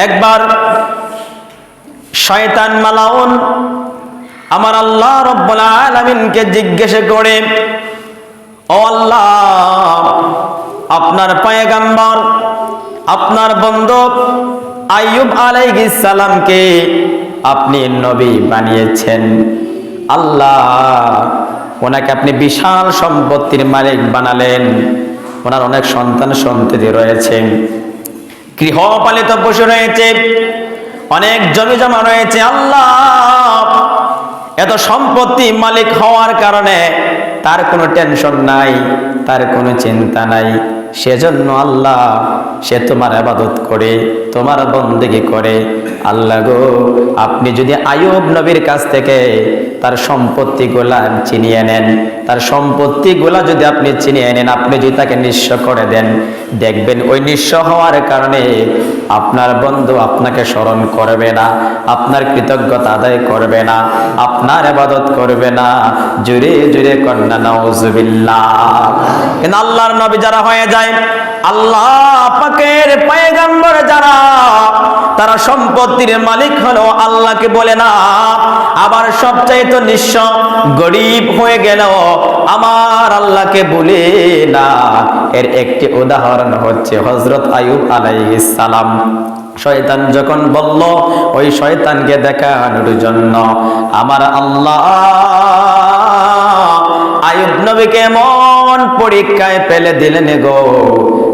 একবার শয়তান মালাউন আমার আল্লাহ রব্বুল আলামিনকে জিজ্ঞেস করে, ও আল্লাহ, আপনার পয়গম্বর, আপনার বন্ধু আইয়ুব আলাইহিস সালামকে আপনি নবী বানিয়েছেন, আল্লাহ ওনাকে আপনি বিশাল সম্পত্তির মালিক বানালেন, ওনার অনেক সন্তান সন্ততি রয়েছে, গৃহপালিত পশু রয়েছে, অনেক জমি জমা রয়েছে, আল্লাহ এত সম্পত্তি মালিক হওয়ার কারণে তার কোনো টেনশন নাই, তার কোনো চিন্তা নাই, সেজন্য আল্লাহ সে তোমার ইবাদত করে, তোমার বন্দেগী করে। আল্লাহ গো, আপনি যদি আইয়ুব নবীর কাছ থেকে তার সম্পত্তিগুলা চিনিয়ে নেন, তার সম্পত্তিগুলা যদি আপনি চিনিয়ে নেন, আপনি যদি তাকে নিঃস্ব করে দেন, দেখবেন ওই নিঃস্ব হওয়ার কারণে আপনার বন্ধু আপনাকে স্মরণ করবে না, আপনার কৃতজ্ঞতা আদায় করবে না, আপনার ইবাদত করবে না। জোরে জোরে কন্যা নাউজুবিল্লাহ। কিন্তু আল্লাহর নবী যারা হয়ে যায়, আল্লাহ পাকের পয়গম্বর যারা, তারা সম্পত্তির মালিক হলো আল্লাহকে বলে না, আবার সবচাইতে নিঃস্ব গরিব হয়ে গেল আমার আল্লাহকে বলে না। এর একটি উদাহরণ হচ্ছে হযরত আইয়ুব আলাইহিস সালাম। শয়তান যখন বলল, ওই শয়তানকে দেখানোর জন্য আমার আল্লাহ আইয়ুব নবীকে এমন পরীক্ষায় ফেলে দিলেন গো,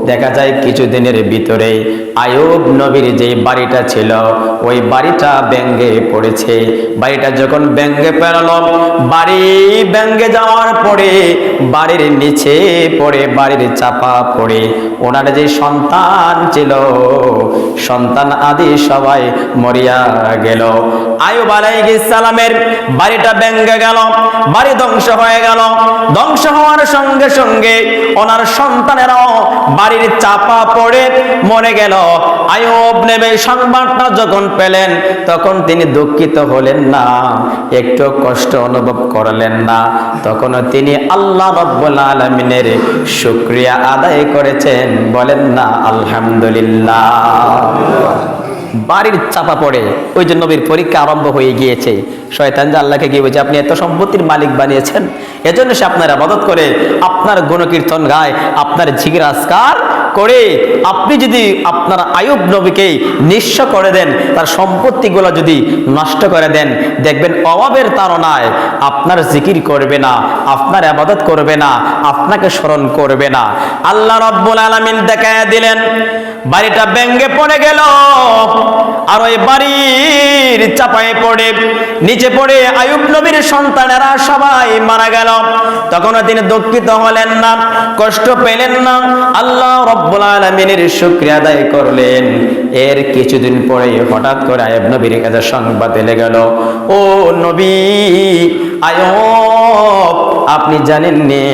দেখা যায় কিছুদিনের ভিতরে আইয়ুব নবীর যে বাড়িটা ছিল ওই বাড়িটা ভেঙে পড়েছে। বাড়িটা যখন ভেঙে পড়ল, বাড়ি ভেঙে যাওয়ার পরে বাড়ির নিচে পড়ে, বাড়ির চাপা পড়ে ওনার যে সন্তান ছিল, সন্তান আদি সবাই মরিয়া গেল। আইয়ুব আলাইহিস সালামের বাড়িটা ভেঙে গেল, বাড়ি ধ্বংস হয়ে গেল। ধ্বংস হওয়ার সঙ্গে সঙ্গে ওনার সন্তানেরাও বাড়ির চাপা পড়ে মরে গেল। আইয়ুব নবী সংবাদটা যখন পেলেন, তখন তিনি দুঃখিত হলেন না, একটু কষ্ট অনুভব করলেন না, তখন তিনি আল্লাহ রাব্বুল আলামিনের শুকরিয়া আদায় করেছেন। বলেন না আলহামদুলিল্লাহ। বাড়ির চাপা পড়ে ওই যে নবীর পরীক্ষা আরম্ভ হয়ে গিয়েছে। শয়তান যে আল্লাহকে গিয়ে বলছে, আপনি এত সম্পত্তির মালিক বানিয়েছেন, এজন্য সে আপনার ইবাদত করে, আপনার গুণকীর্তন গায়, আপনার জিকির আজকার করে। আপনি যদি আপনার আইয়ুব নবীকে নিঃস্ব করে দেন, তার সম্পত্তিগুলো যদি নষ্ট করে দেন, দেখবেন অভাবের তাড়নায় আপনার জিকির করবে না, আপনার ইবাদত করবে না, আপনাকে স্মরণ করবে না। আল্লাহ রাব্বুল আলামিন দেখায়া দিলেন, বাড়িটা ভেঙে পড়ে গেল, আর ওই বাড়ির চাপায় পড়ে নিচে পড়ে আইয়ুব নবীর সন্তানেরা সবাই মারা গেল। তখন তিনি দুঃখিত হলেন না, কষ্ট পেলেন না, আল্লাহ রাব্বুল আলামিনের শুকরিয়া আদায় করলেন। এর কিছুদিন পরে হঠাৎ করে আইয়ুব নবীর কাছে সংবাদ এলে গেল, ও নবী আইয়ুব, আপনি জানেন নে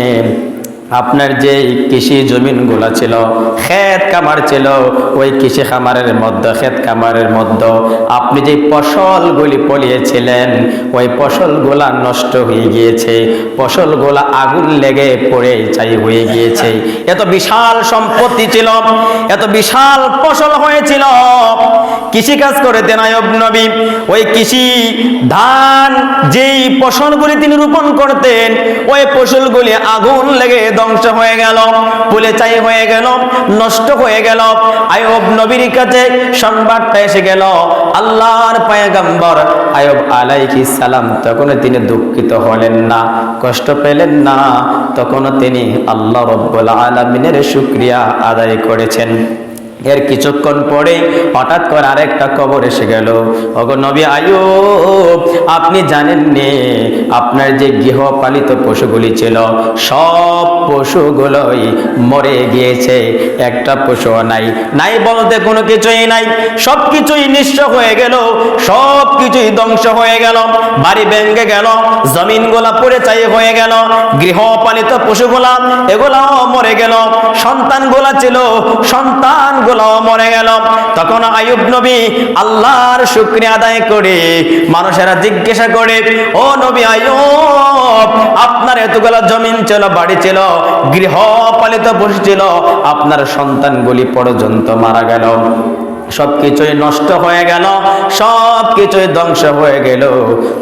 আপনার যে কৃষি জমিনগুলা ছিল, ক্ষেত খামার ছিল, ওই কৃষি খামারের মধ্যে, ক্ষেত খামারের মধ্যে আপনি যে ফসলগুলি ফলিয়েছিলেন, ওই ফসলগুলা নষ্ট হয়ে গিয়েছে, ফসলগুলা আগুন লেগে পড়ে ছাই হয়ে গিয়েছে। এত বিশাল সম্পত্তি ছিল, এত বিশাল ফসল হয়েছিল, কৃষি কাজ করতেন আইয়ুব নবী। ওই কৃষি ধান যেই ফসলগুলি তিনি রোপণ করতেন, ওই ফসলগুলি আগুন লেগে ধ্বংস হয়ে গেল, পুড়ে ছাই হয়ে গেল, নষ্ট হয়ে গেল। আইয়ুব নবীর কাছে সংবাদটা এসে গেল আল্লাহর পয়গম্বর আইয়ুব আলাইহিস সালাম। তখন তিনি দুঃখিত হলেন না, কষ্ট পেলেন না, তখন তিনি আল্লাহ রাব্বুল আলামিনের শুকরিয়া আদায় করেছেন। এর কিছুক্ষণ পরে হঠাৎ করে আরেকটা খবর এসে গেল, ওগো নবী আইয়ুব, আপনি জানেন নে আপনার যে গৃহপালিত পশুগুলি ছিল, সব পশুগুলোই মরে গিয়েছে, একটা পশুও নাই, নাই বলতে কোনো কিছুই নাই, সব কিছুই নিঃস্ব হয়ে গেল, সব কিছুই ধ্বংস হয়ে গেল, বাড়ি ভেঙে গেল, জমিনগুলা পড়ে ছাই হয়ে গেল, গৃহপালিত পশুগুলা এগুলাও মরে গেল, সন্তানগুলা ছিল, সন্তানগুলাও মরে গেল। তখন আইয়ুব নবী আল্লাহর শুকরিয়া আদায় করে, মানুষেরা জিজ্ঞাসা করে, ও নবী আইয়ুব, আপনার এতগুলো জমিন ছিল, বাড়ি ছিল, গৃহপালিত পশু ছিল, আপনার সন্তানগুলি পর্যন্ত মারা গেল, সবকিছুই নষ্ট হয়ে গেল, সবকিছুই ধ্বংস হয়ে গেল,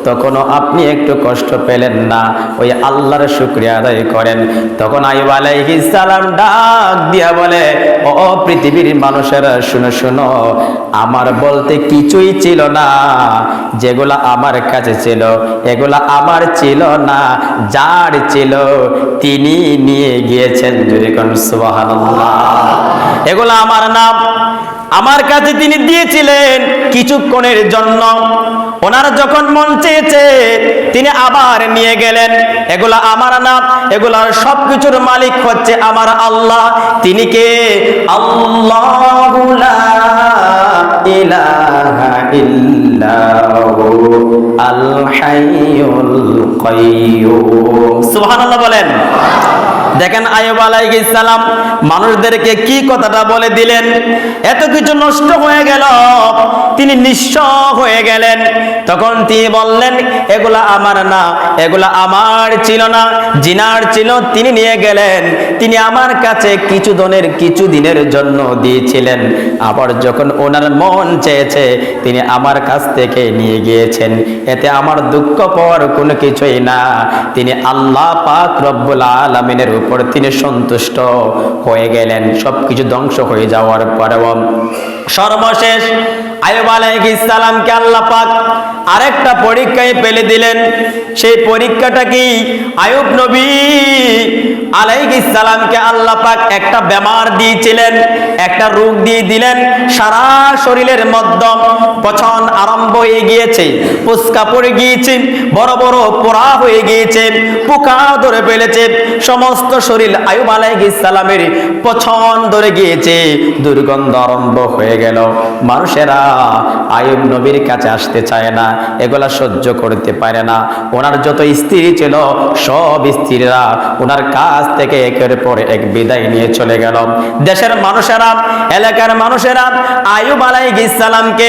তখনও আপনি একটু কষ্ট পেলেন না? ওই আল্লাহর শুকরিয়া আদায় করেন। তখন আইয়ুব আলাইহিস সালাম ডাক দিয়া বলে, ও পৃথিবীর মানুষেরা শুনো শুনো, আমার বলতে কিছুই ছিল না, যেগুলা আমার কাছে ছিল এগুলা আমার ছিল না, যার ছিল তিনি নিয়ে গিয়েছেন। যদি কোন সুবহানাল্লাহ। এগুলা আমার না, আমার কাছে তিনি দিয়েছিলেন কিছুক্ষণের জন্য, ওনার যখন মন চেয়েছে তিনি আবার নিয়ে গেলেন। এগুলা আমার না, এগুলার সবকিছুর মালিক হচ্ছে আমার আল্লাহ। তিনি কে? আল্লাহু লা ইলাহা ইল্লাহু আল হাইয়ুল কাইয়্যুম। সুবহানাল্লাহ বলেন। দেখেন আইয়ুব আলাইহিস সালাম মানুষদেরকে কি কথাটা বলে দিলেন। এত কিছু নষ্ট হয়ে গেল, তিনি নিঃস্ব হয়ে গেলেন। তখন তিনি বললেন, এগুলা আমার না, এগুলা আমার ছিল না, জিনার ছিল, তিনি নিয়ে গেলেন। তিনি আমার কাছে কিছু দিনের জন্য দিয়েছিলেন, আবার যখন ওনার মন চেয়েছে তিনি আমার কাছ থেকে নিয়ে গিয়েছেন। এতে আমার দুঃখ পাওয়ার কোনো কিছুই না। তিনি আল্লাহ পাক রব্বুল আলামিনের উপর তিনি সন্তুষ্ট হয়ে গেলেন, সবকিছু ধ্বংস হয়ে যাওয়ার পরেও। সর্বশেষ আইয়ুব আলাইহিস সালামকে আল্লাহ পাক আরেকটা পরীক্ষায় ফেলে দিলেন। সেই পরীক্ষাটা কি? আইয়ুব নবী আলাইহিস সালামকে আল্লাহ পাক একটা বেমার দিয়েছিলেন, একটা রোগ দিয়ে দিলেন। সারা শরীরের মধ্যে পচন আরম্ভ হয়ে গিয়েছে, ফুসকা পড়ে গিয়েছে, বড় বড় পোড়া হয়ে গিয়েছে, পোকা ধরে ফেলেছে, সমস্ত শরীর আইয়ুব আলাইহিস সালামের পচন ধরে গিয়েছে, দুর্গন্ধ আরম্ভ হয়ে গেল। মানুষেরা আইয়ুব নবীর কাছে আসতে চায় না, এগুলা সহ্য করতে পারে না। ওনার যত স্ত্রী ছিল সব স্ত্রীরা ওনার কাছ থেকে একের পর এক বিদায় নিয়ে চলে গেল। দেশের মানুষেরা, এলাকার মানুষেরা আইয়ুব আলাইহিস সালামকে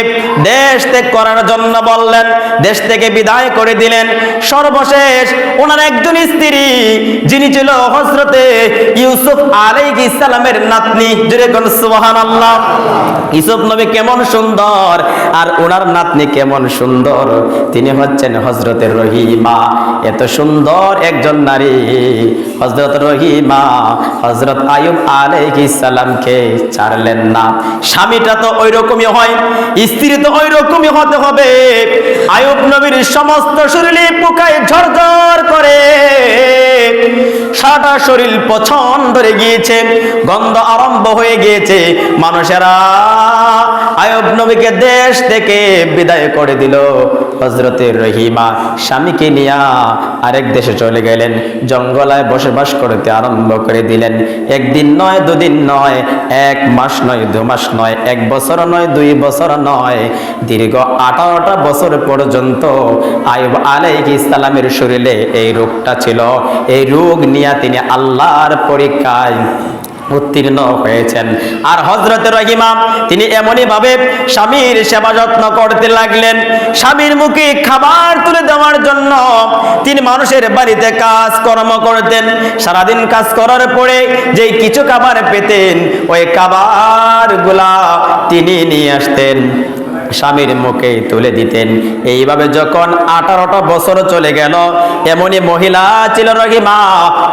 দেশ ত্যাগ করার জন্য বললেন, দেশ থেকে বিদায় করে দিলেন। সর্বশেষ ওনার একজন স্ত্রী, যিনি ছিল হযরতে ইউসুফ আলাইহিস সালামের নাতনি, জোরে কোন সুবহানাল্লাহ। ইউসুফ নবী কেমন সুন্দর, আর ওনার নাতনি কেমন সুন্দর, তিনি হচ্ছেন হযরতে রহিমা। এত সুন্দর একজন নারী হযরত রহিমা হযরত আইয়ুব আলাইহিস সালামকে ছাড়লেন না। স্বামীটা তো ওই রকমই হয়, স্ত্রী তো ওই রকমই হতে হবে। আইয়ুব নবীর সমস্ত শরীরে পোকায় ঝরঝর করে, সারা শরীর পচন ধরে গিয়েছে, গন্ধ আরম্ভ হয়ে গিয়েছে। মানুষেরা আইয়ুব নবীকে দেশ থেকে বিদায় করে দিল। হযরতে রহিমা স্বামীকে নিয়ে আরেক দেশে চলে গেলেন, জঙ্গলায় বসবাস করতে আরম্ভ করে দিলেন। একদিন নয়, দুদিন নয়, 1 মাস নয়, 2 মাস নয়, 1 বছর নয়, 2 বছর নয়, দীর্ঘ 18টা বছর পর্যন্ত আইয়ুব আলাইহিস সালামের শরীরে এই রোগটা ছিল। এই রোগ নিয়ে তিনি আল্লাহর পরীক্ষায় উত্তীর্ণ হয়েছেন। আর হযরতে রহিমা তিনি এমনই ভাবে স্বামীর সেবা যত্ন করতে লাগলেন। স্বামীর মুখে খাবার তুলে দেওয়ার জন্য তিনি মানুষের বাড়িতে কাজ কর্ম করতেন। সারাদিন কাজ করার পরে যেই কিছু খাবার পেতেন, ওই খাবারগুলা তিনি নিয়ে আসতেন, স্বামীর মুখে তুলে দিতেন। এইভাবে যখন 18টা বছর চলে গেল, এমনই মহিলা ছিল রহিমা।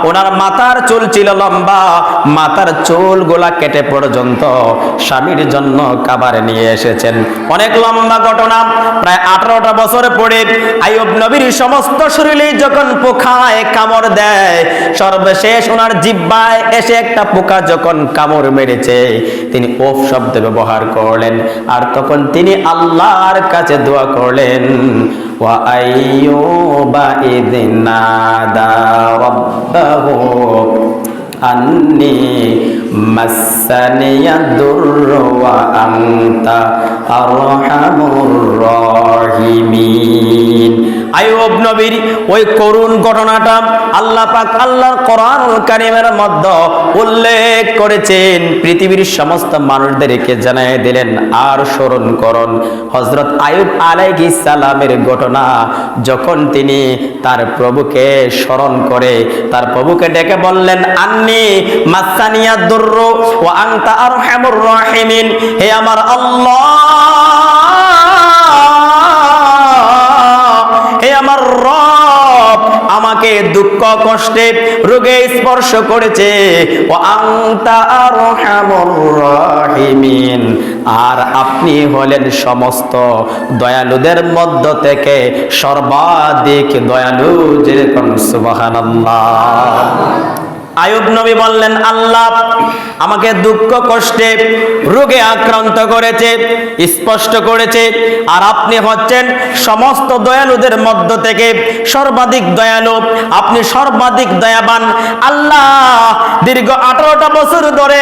ওনার মাথার চুল ছিল লম্বা, মাথার চুলগুলা কেটে পর্যন্ত স্বামীর জন্য খাবার নিয়ে এসেছেন। অনেক লম্বা ঘটনা। প্রায় 18টা বছর পরে আইয়ুব নবীর সমস্ত শরীরে যখন পোকায় কামড় দেয়, সর্বশেষ ওনার জিহ্বায় এসে একটা পোকা যখন কামড় মেরেছে, তিনি ওফ শব্দ ব্যবহার করলেন। আর তখন তিনি আল্লাহর কাছে দোয়া করলেন, ওয়া আইয়ুবা ইয নাদা রাব্বাহু আন্নি মাসানিয়াদ দুররু ওয়া আনতা আরহামুর রাহিমিন। আইয়ুব নবীর ওই করুণ ঘটনাটা আল্লাহ পাক আল্লাহর কোরআনুল কারীমের মধ্যে উল্লেখ করেছেন। পৃথিবীর সমস্ত মানুষদেরকে জানিয়ে দিলেন, আর স্মরণ করুন হযরত আইয়ুব আলাইহিস সালামের ঘটনা। যখন তিনি তার প্রভুকে স্মরণ করে তার প্রভুকে ডেকে বললেন, আন্নি মাসানিয়াদ দুররু ওয়া আনতা আরহামুর রাহিমিন, হে আমার আল্লাহ, হে আমার রব, আমাকে দুঃখ কষ্টে রোগে স্পর্শ করেছে। ও আনতা আরহামুর রাহিমিন, আর আপনি হলেন সমস্ত দয়ালুদের মধ্য থেকে সর্বাধিক দয়ালু। যেরকম সুবহানাল্লাহ। আইয়ুব নবী বললেন, আল্লাহ আমাকে দুঃখ কষ্টে রোগে আক্রান্ত করেছে, স্পষ্ট করেছে, আর আপনি হচ্ছেন সমস্ত দয়ালুদের মধ্য থেকে সর্বাধিক দয়ালু, আপনি সর্বাধিক দয়াবান। আল্লাহ, দীর্ঘ 18টা বছর ধরে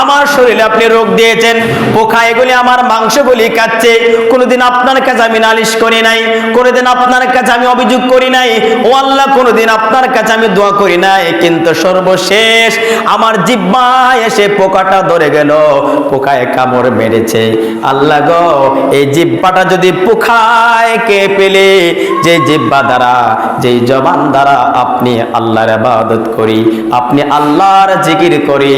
আমার শরীরে আপনি রোগ দিয়েছেন, পোকা এগুলি আমার মাংসগুলি খাচ্ছে। কোনোদিন আপনার কাছে আমি নালিশ করি নাই, কোনোদিন আপনার কাছে আমি অভিযোগ করি নাই, ও আল্লাহ কোনোদিন আপনার কাছে আমি দোয়া করি নাই, কিন্তু সর্বশেষ আমার জিহ্বায় এসে পোকাটা ধরে গেল, পোকায় কামড় মেরেছে। আল্লাহ গো, এই জিহ্বাটা যদি পোকায় কে পেলে, যে জিহ্বা দ্বারা, যেই জবান দ্বারা আপনি আল্লাহর ইবাদত করি, আপনি আল্লাহর জিকির করি,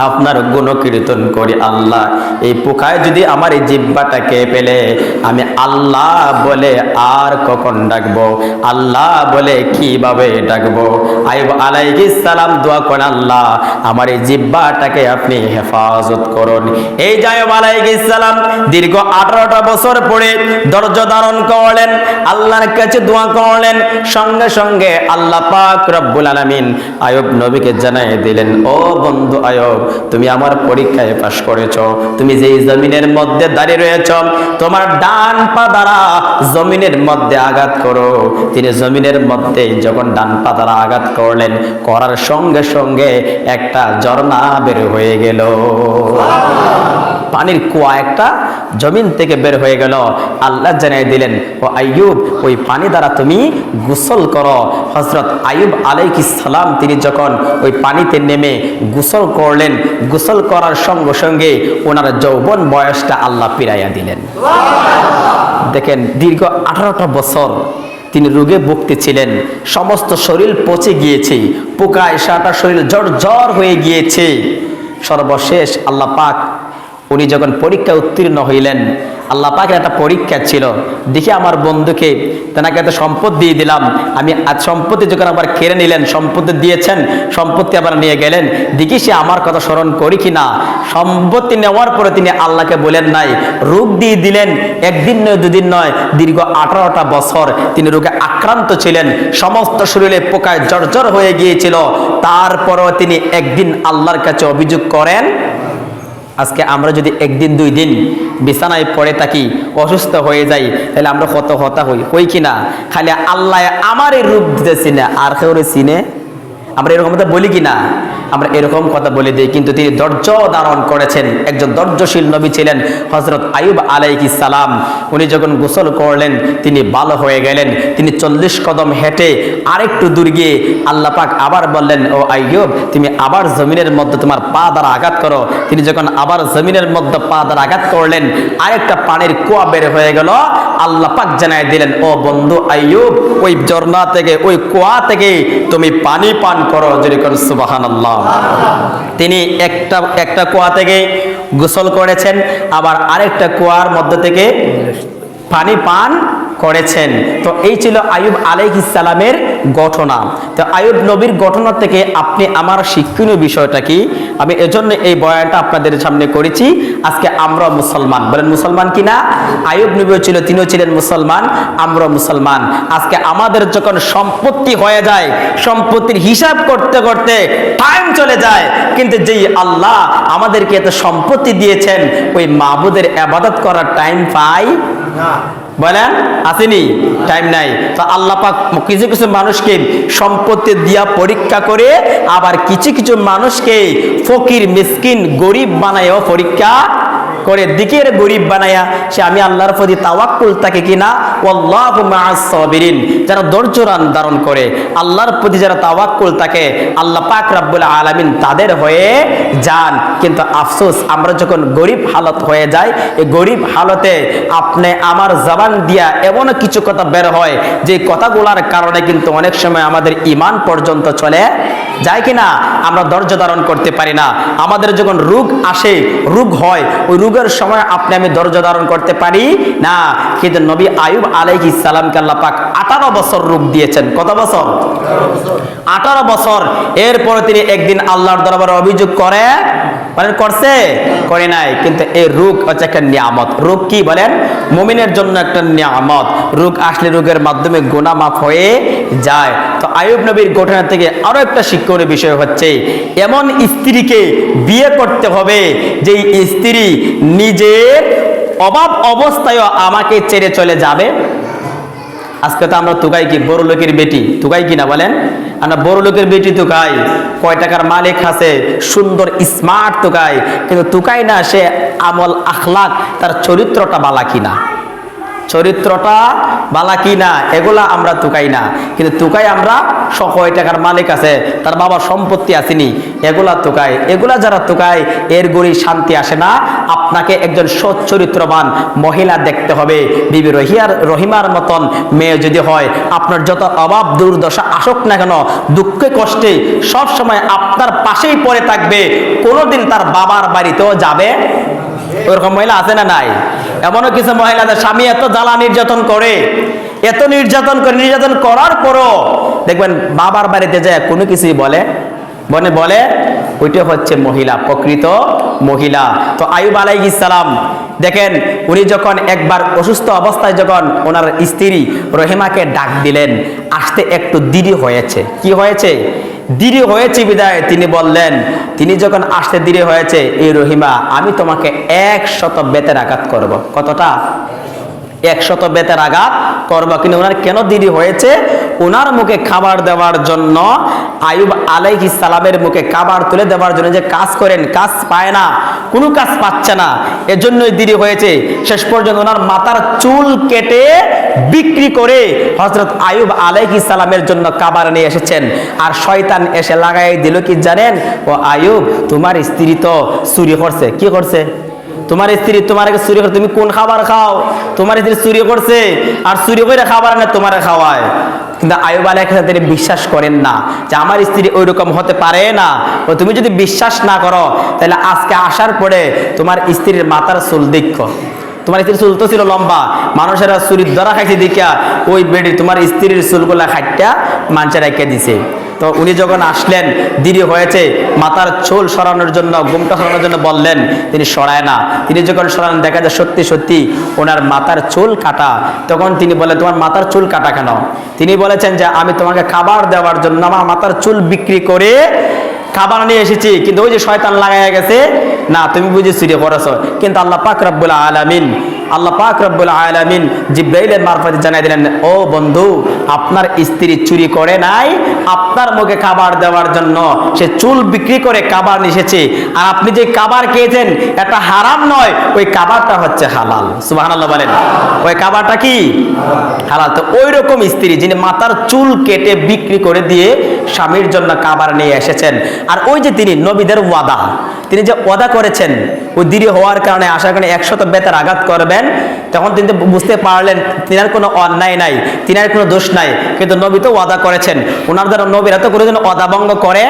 আপনার গুণকীর্তন করি, আল্লাহ এই পোকায় যদি আমার এই জিহ্বাটাকে পেলে, আমি আল্লাহ বলে আর কখন ডাকবো, আল্লাহ বলে কিভাবে ডাকবো? আইয়ুব আলাইহিস সালাম দোয়া করেন, আল্লাহ আমার এই জিহ্বাটাকে আপনি হেফাজত করুন। এই যে আইয়ুব আলাইহিস সালাম দীর্ঘ 18টা বছর পরে ধৈর্য ধারণ করলেন, আল্লাহর কাছে দোয়া করলেন, সঙ্গে সঙ্গে আল্লাহ পাক রব্বুল আলামিন আইয়ুব নবীকে জানিয়ে দিলেন, ও বন্ধু আইয়ুব, তুমি আমার পরীক্ষায় পাশ করেছো। তুমি যেই জমিনের মধ্যে দাঁড়িয়ে রয়েছো, তোমার ডান পা দ্বারা জমিনের মধ্যে আঘাত করো। তিনি জমিনের মধ্যে যখন ডান পা দ্বারা আঘাত করলেন, করার সঙ্গে সঙ্গে একটা ঝর্ণা বের হয়ে গেল, পানির কুয়া একটা জমিন থেকে বের হয়ে গেল। আল্লাহ জানিয়ে দিলেন, ও আইয়ুব, ওই পানি দ্বারা তুমি গোসল করো। হযরত আইয়ুব আলাইহিস সালাম তিনি যখন ওই পানিতে নেমে গোসল করলেন, গোসল করার সঙ্গে সঙ্গে ওনার যৌবন বয়সটা আল্লাহ ফিরাইয়া দিলেন। দেখেন, দীর্ঘ 18টা বছর তিনি রোগে ভুগতেছিলেন, সমস্ত শরীর পচে গিয়েছে, পোকায় সারা শরীর জ্বর হয়ে গিয়েছে। সর্বশেষ আল্লাহ পাক উনি যখন পরীক্ষা উত্তীর্ণ হইলেন, আল্লাহ পাকের একটা পরীক্ষা ছিল, দেখি আমার বন্ধুকে তেনাকে একটা সম্পদ দিয়ে দিলাম, আমি আজ সম্পত্তি যখন আবার কেড়ে নিলেন, সম্পত্তি দিয়েছেন, সম্পত্তি আবার নিয়ে গেলেন, দেখি সে আমার কথা স্মরণ করি কিনা। সম্পত্তি নেওয়ার পরে তিনি আল্লাহকে বলেন নাই, রোগ দিয়ে দিলেন, একদিন নয় দুদিন নয়, দীর্ঘ 18টা বছর তিনি রোগে আক্রান্ত ছিলেন, সমস্ত শরীরে পোকায় জর্জর হয়ে গিয়েছিল। তারপরও তিনি একদিন আল্লাহর কাছে অভিযোগ করেন। আজকে আমরা যদি একদিন দুই দিন বিছানায় পড়ে থাকি, অসুস্থ হয়ে যাই, তাহলে আমরা কত হতা হই কিনা? খালি আল্লাহ আমার এই রূপ দিতেছি না, আর কেউ চিনে? আমরা এরকম কথা বলি কিনা? আমরা এরকম কথা বলে দিই, কিন্তু তিনি ধৈর্য ধারণ করেছেন। একজন ধৈর্যশীল নবী ছিলেন হযরত আইয়ুব আলাইহিস সালাম। উনি যখন গোসল করলেন, তিনি ভালো হয়ে গেলেন। তিনি 40 কদম হেঁটে আরেকটু দূর গিয়ে আল্লাহ পাক আবার বললেন, ও আইয়ুব, তুমি আবার জমিনের মধ্যে তোমার পা দ্বারা আঘাত করো। তিনি যখন আবার জমিনের মধ্যে পা দ্বারা আঘাত করলেন, আরেকটা পানির কুয়া বের হয়ে গেল। আল্লাহ পাক জানায় দিলেন, ও বন্ধু আইয়ুব, ওই ঝর্ণা থেকে, ওই কুয়া থেকে তুমি পানি পান করো। যেরকম সুবহানাল্লাহ। তিনি একটা কুয়া থেকে গোসল করেছেন, আবার আরেকটা কুয়ার মধ্যে থেকে পানি পান করেছেন। তো এই ছিল আইয়ুব আলাইহিস সালামের ঘটনা। তো আইয়ুব নবীর ঘটনা থেকে আপনি আমার শিক্ষণীয় বিষয়টা কি, আমি এজন্য এই বয়ানটা আপনাদের সামনে করেছি। আজকে আমরা মুসলমান, বলেন মুসলমান কিনা? আইয়ুব নবীও ছিল, তিনিও ছিলেন মুসলমান, আমরা মুসলমান। আজকে আমাদের যখন সম্পত্তি হয়ে যায়, সম্পত্তির হিসাব করতে করতে টাইম চলে যায়, কিন্তু যেই আল্লাহ আমাদেরকে এত সম্পত্তি দিয়েছেন, ওই মাবুদের ইবাদত করার টাইম পাই না। বলেন আসেনি? টাইম নাই। তো আল্লাহ পাক কিছু কিছু মানুষকে সম্পত্তি দিয়া পরীক্ষা করে, আবার কিছু কিছু মানুষকে ফকির মিসকিন গরিব বানায়ও পরীক্ষা করে, দিকের গরিব বানায়া সে আমি আল্লাহর প্রতি তাওয়াক্কুল থাকে কিনা। ওয়াল্লাহু মাআস সাবিরিন, যারা ধৈর্য ধারণ করে, আল্লাহর প্রতি যারা তাওয়াক্কুল থাকে, আল্লাহ পাক রব্বুল আলামিন তাদের হয়ে যান। কিন্তু আফসোস, আমরা যখন গরিব হালত হয়ে যাই, এই গরিব হালতে আপনি আমার জবান দিয়া এমন কিছু কথা বের হয়, যে কথাগুলোর কারণে কিন্তু অনেক সময় আমাদের ঈমান পর্যন্ত চলে যায় কিনা? আমরা ধৈর্য ধারণ করতে পারি না। আমাদের যখন রোগ আসে, রোগ হয়, ওই রোগের সময় আপনি আমি ধৈর্য ধারণ করতে পারি না। কিন্তু নবী আইয়ুব আলাইহিস সালামকে আল্লাহ পাক 18 বছর রোগ দিয়েছেন। কত বছর? 18 বছর। এরপরে তিনি একদিন আল্লাহর দরবারে অভিযোগ করে, করছে? করে নাই। কিন্তু এই রোগ হচ্ছে একটা নিয়ামত। রোগ কি বলেন? মুমিনের জন্য একটা নিয়ামত। রোগ আসলে রোগের মাধ্যমে গুনাহ মাফ হয়ে যায়। তো আইয়ুব নবীর ঘটনা থেকে আরো একটা শিক্ষণীয় বিষয় হচ্ছে, এমন স্ত্রীকে বিয়ে করতে হবে যে স্ত্রী নিজের অভাব অবস্থায়ও আমাকে ছেড়ে চলে যাবে। আজকে তো আমরা তুকাই কি বড় লোকের বেটি, তুকাই কিনা বলেন? আমরা বড় লোকের বেটি তুকাই, কয় টাকার মালিক আছে, সুন্দর স্মার্ট তুকাই, কিন্তু তুকাই না সে আমল আখলাক, তার চরিত্রটা বালা কিনা, চরিত্রটা বালা কিনা, এগুলা আমরা তুকাই না। কিন্তু তুকাই আমরা কয় টাকার মালিক আছে, তার বাবার সম্পত্তি আসেনি, এগুলা তুকাই। এগুলা যারা তুকাই এর গড়ি শান্তি আসে না। আপনাকে একজন সৎ চরিত্রবান মহিলা দেখতে হবে। বিবি রহিমার মতন মেয়ে যদি হয়, আপনার যত অভাব দুর্দশা আসুক না কেন, দুঃখে কষ্টে সব সময় আপনার পাশেই পড়ে থাকবে, কোনোদিন তার বাবার বাড়িতেও যাবে। ওরকম মহিলা আছে না নাই? এমনও কিছু মহিলাদের স্বামী এত জ্বালা নির্যাতন করে, এত নির্যাতন করে, নির্যাতন করার পরও দেখবেন বাবার বাড়িতে যায় কোনো কিছুই বলে ওইটা হচ্ছে মহিলা, প্রকৃত মহিলা। তো আইয়ুব আলাইহিস সালাম দেখেন, উনি যখন একবার অসুস্থ অবস্থায় যখন ওনার স্ত্রী রহিমাকে ডাক দিলেন, আসতে একটু দেরি হয়েছে। কি হয়েছে? দেরি হয়েছে বিদায় তিনি বললেন, তিনি যখন আসতে দেরি হয়েছে, এই রহিমা আমি তোমাকে 100 বেতের আঘাত করব। কতটা? 100 বেতের আঘাত করব। কিন্তু ওনার কেন দেরি হয়েছে? ওনার মুখে খাবার দেওয়ার জন্য, আইয়ুব আলাইহিস সালামের মুখে খাবার তুলে দেওয়ার জন্য যে কাজ করেন, কাজ পায় না, কোনো কাজ পাচ্ছে না, এজন্যই দেরি হয়েছে। শেষ পর্যন্ত ওনার মাথার চুল কেটে বিক্রি করে হযরত আইয়ুব আলাইহিস সালামের জন্য খাবার নিয়ে এসেছেন। আর শয়তান এসে লাগাই দিল কি জানেন? ও আইয়ুব, তোমার স্ত্রী তো চুরি করছে। কি করছে? তোমার স্ত্রী তোমার চুরি করে, তুমি কোন খাবার খাও? তোমার স্ত্রী চুরি করছে, আর চুরি করে খাবার না তোমার খাওয়ায়। কিন্তু আইয়ুব আলাইহিস সালাম তিনি বিশ্বাস করেন না যে আমার স্ত্রী ওই রকম হতে পারে না। তুমি যদি বিশ্বাস না করো, তাহলে আজকে আসার পরে তোমার স্ত্রীর মাথার চুল দেখো। তোমার স্ত্রীর চুল তো ছিল লম্বা, মানুষেরা চুরির ধরা খাইছে দেখিয়া ওই বেডি তোমার স্ত্রীর চুলগুলা খাইটা মানুষের রেখে দিছে। তো উনি যখন আসলেন, দেরি হয়েছে, মাথার চুল সরানোর জন্য, ঘুমটা সরানোর জন্য বললেন, তিনি সরায় না। তিনি যখন সরান, দেখা যায় সত্যি সত্যি ওনার মাথার চুল কাটা। তখন তিনি বলেন, তোমার মাথার চুল কাটা কেন? তিনি বলেছেন যে আমি তোমাকে খাবার দেওয়ার জন্য আমার মাথার চুল বিক্রি করে খাবার নিয়ে এসেছি, কিন্তু ওই যে শয়তান লাগাইয়া গেছে, না তুমি বুঝে চুরি করেছো। কিন্তু আল্লাহ পাক রব্বুল আলামিন জিবরাইলের মারফতে জানাই দিলেন, ও বন্ধু, আপনার স্ত্রী চুরি করে নাই, আপনার মুখে খাবার দেওয়ার জন্য সে চুল বিক্রি করে খাবার নিয়ে এসেছে। আর আপনি যে খাবার খেয়েছেন এটা হারাম নয়, ওই খাবারটা হচ্ছে হালাল। সুবহানাল্লাহ বলেন। ওই খাবারটা কি? হালাল। তো ওই রকম স্ত্রী যিনি মাথার চুল কেটে বিক্রি করে দিয়ে স্বামীর জন্য খাবার নিয়ে এসেছেন। আর ওই যে তিনি নবীদের ওয়াদা, তিনি যে ওয়াদা করেছেন, ওই দেরি হওয়ার কারণে, আসার কারণে 100 বেতের আঘাত করবেন, তখন তিনি বুঝতে পারলেন তিনার কোনো অন্যায় নাই, তিনার কোনো দোষ নাই। কিন্তু নবী তো ওয়াদা করেছেন, ওনার দ্বারা নবীরা তো কোনোদিন ওয়াদা ভঙ্গ করে।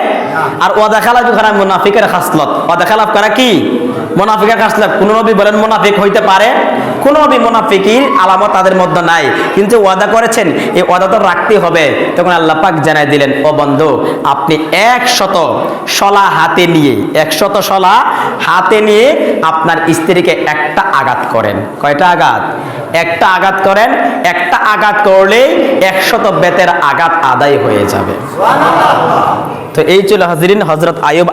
আর ওয়াদা খেলাফি করা মুনাফিকের খাসলত। ওয়াদা খেলাফ করা কি? মুনাফিকের খাসলত। কোন নবী বলেন মুনাফিক হইতে পারে? কোন নবী মুনাফিকির আলামত তাদের মধ্যে নাই, কিন্তু ওয়াদা করেছেন, এই ওয়াদা তো রাখতেই হবে। তখন আল্লাহ পাক জানাই দিলেন, ও বন্ধু, আপনি 100 শলা হাতে নিয়ে, 100 শলা হাতে নিয়ে আপনার স্ত্রীকে একটা আঘাত করেন। কয়টা আঘাত? একটা আঘাত করেন। একটা আঘাত করলেই 100 বেতের আঘাত আদায় হয়ে যাবে। তো এই ছিল হাজরিন হযরত আইয়ুব